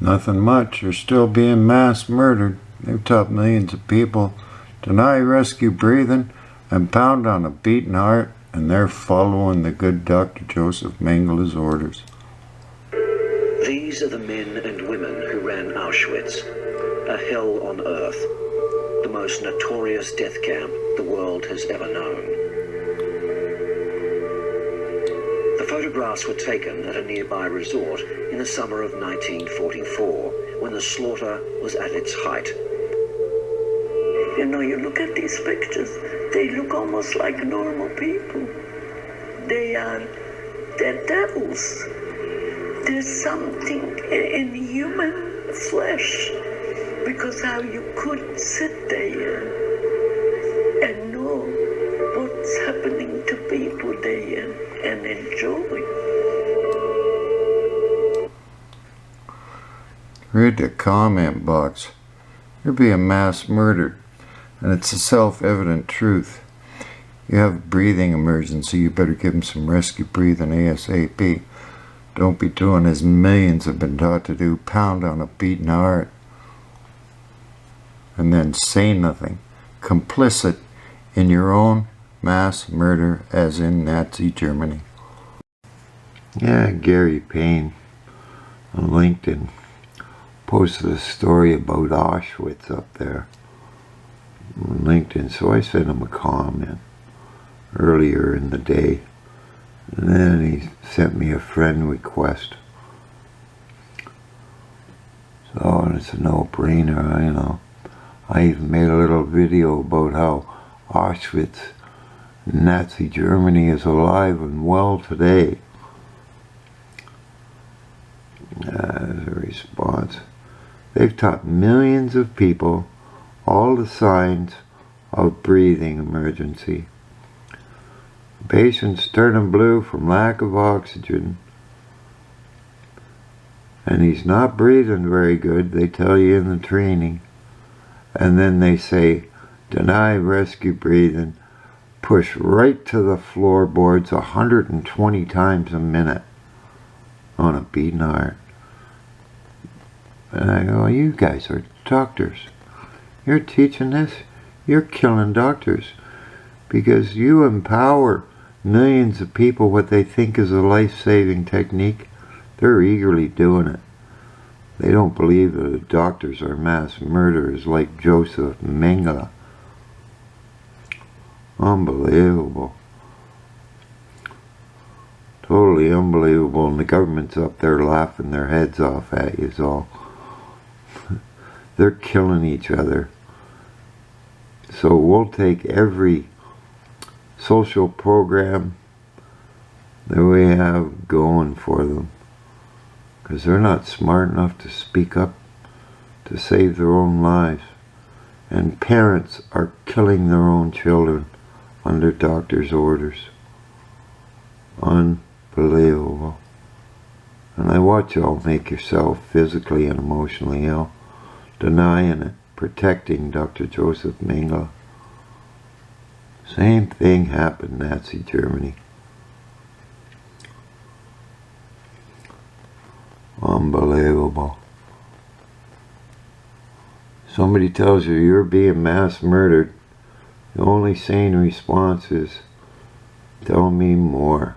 Nothing much. They're still being mass murdered. They've taught millions of people deny rescue breathing and pound on a beating heart, and they're following the good Dr. Joseph Mengele's orders. These are the men and women who ran Auschwitz, a hell on earth, the most notorious death camp the world has ever known. The photographs were taken at a nearby resort in the summer of 1944, when the slaughter was at its height. You know, you look at these pictures, they look almost like normal people. They're devils. There's something in human flesh, because how you could sit there and know what's happening to people there and enjoy. Read the comment box. You're being mass murdered, and it's a self-evident truth. You have a breathing emergency, you better give them some rescue breathing ASAP. Don't be doing as millions have been taught to do, pound on a beating heart, and then say nothing. Complicit in your own mass murder as in Nazi Germany. Yeah, Gary Payne on LinkedIn posted a story about Auschwitz up there on LinkedIn, so I sent him a comment earlier in the day, and then he sent me a friend request. So, and it's a no-brainer, you know. I even made a little video about how Auschwitz, Nazi Germany, is alive and well today. As a response, they've taught millions of people all the signs of breathing emergency. Patients turning blue from lack of oxygen, and he's not breathing very good, they tell you in the training. And then they say, deny rescue breathing, push right to the floorboards 120 times a minute on a beating heart. And I go, you guys are doctors. You're teaching this. You're killing doctors, because you empower millions of people what they think is a life-saving technique. They're eagerly doing it. They don't believe that the doctors are mass murderers like Joseph Mengele. Unbelievable. Totally unbelievable, and the government's up there laughing their heads off at you all. They're killing each other. So we'll take every social program that we have going for them, because they're not smart enough to speak up to save their own lives. And parents are killing their own children under doctors' orders. Unbelievable. And I watch y'all make yourself physically and emotionally ill, denying it, protecting Dr. Joseph Mengele. Same thing happened in Nazi Germany. Unbelievable. Somebody tells you you're being mass murdered, the only sane response is, tell me more.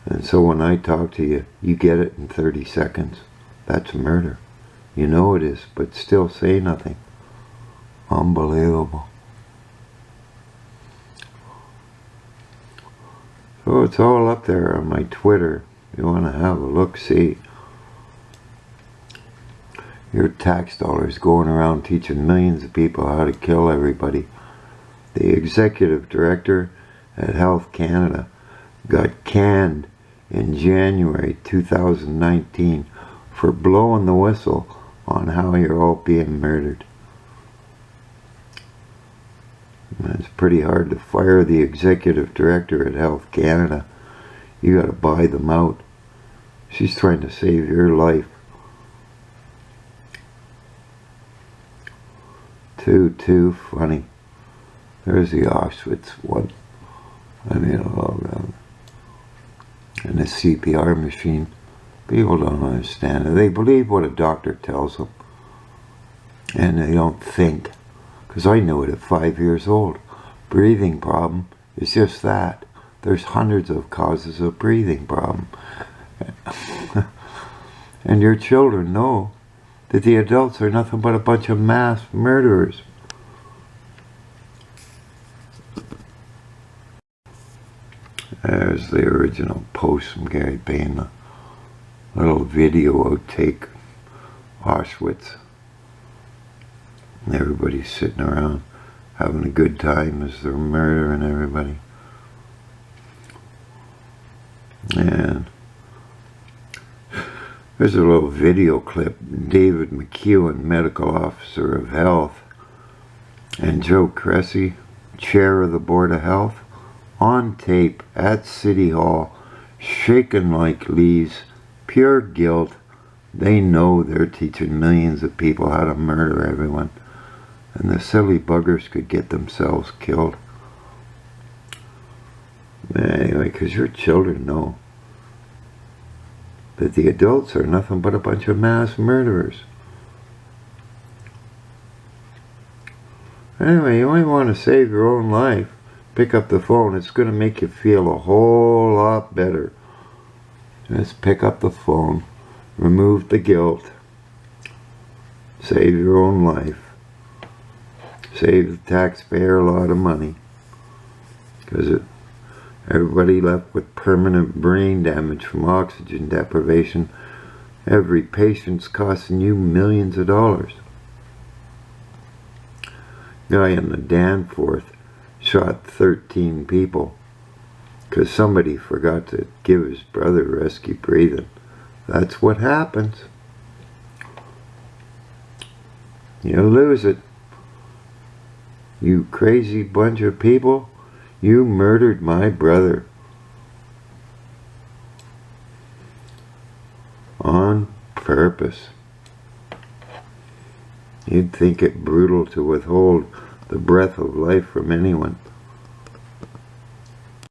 And so when I talk to you, you get it in 30 seconds. That's murder. You know it is, but still say nothing. Unbelievable. So it's all up there on my Twitter. If you want to have a look-see. Your tax dollars going around teaching millions of people how to kill everybody. The executive director at Health Canada got canned in January 2019 for blowing the whistle on how you're all being murdered. And it's pretty hard to fire the executive director at Health Canada. You gotta buy them out. She's trying to save your life. Too funny. There's the Auschwitz one. I mean, oh God. And the CPR machine. People don't understand it. They believe what a doctor tells them. And they don't think. Because I knew it at 5 years old. Breathing problem is just that. There's hundreds of causes of breathing problem. And your children know that the adults are nothing but a bunch of mass murderers. There's the original post from Gary Payne, a little video outtake, Auschwitz. And everybody's sitting around having a good time as they're murdering everybody. And there's a little video clip. David McEwen, medical officer of health, and Joe Cressy, chair of the Board of Health, on tape at City Hall, shaken like leaves, pure guilt. They know they're teaching millions of people how to murder everyone. And the silly buggers could get themselves killed. Anyway, because your children know that the adults are nothing but a bunch of mass murderers. Anyway, you only want to save your own life. Pick up the phone. It's going to make you feel a whole lot better. Just pick up the phone. Remove the guilt. Save your own life. Save the taxpayer a lot of money. Because everybody left with permanent brain damage from oxygen deprivation. Every patient's costing you millions of dollars. Guy in the Danforth shot 13 people because somebody forgot to give his brother rescue breathing. That's what happens. You lose it. You crazy bunch of people. You murdered my brother. On purpose. You'd think it brutal to withhold the breath of life from anyone.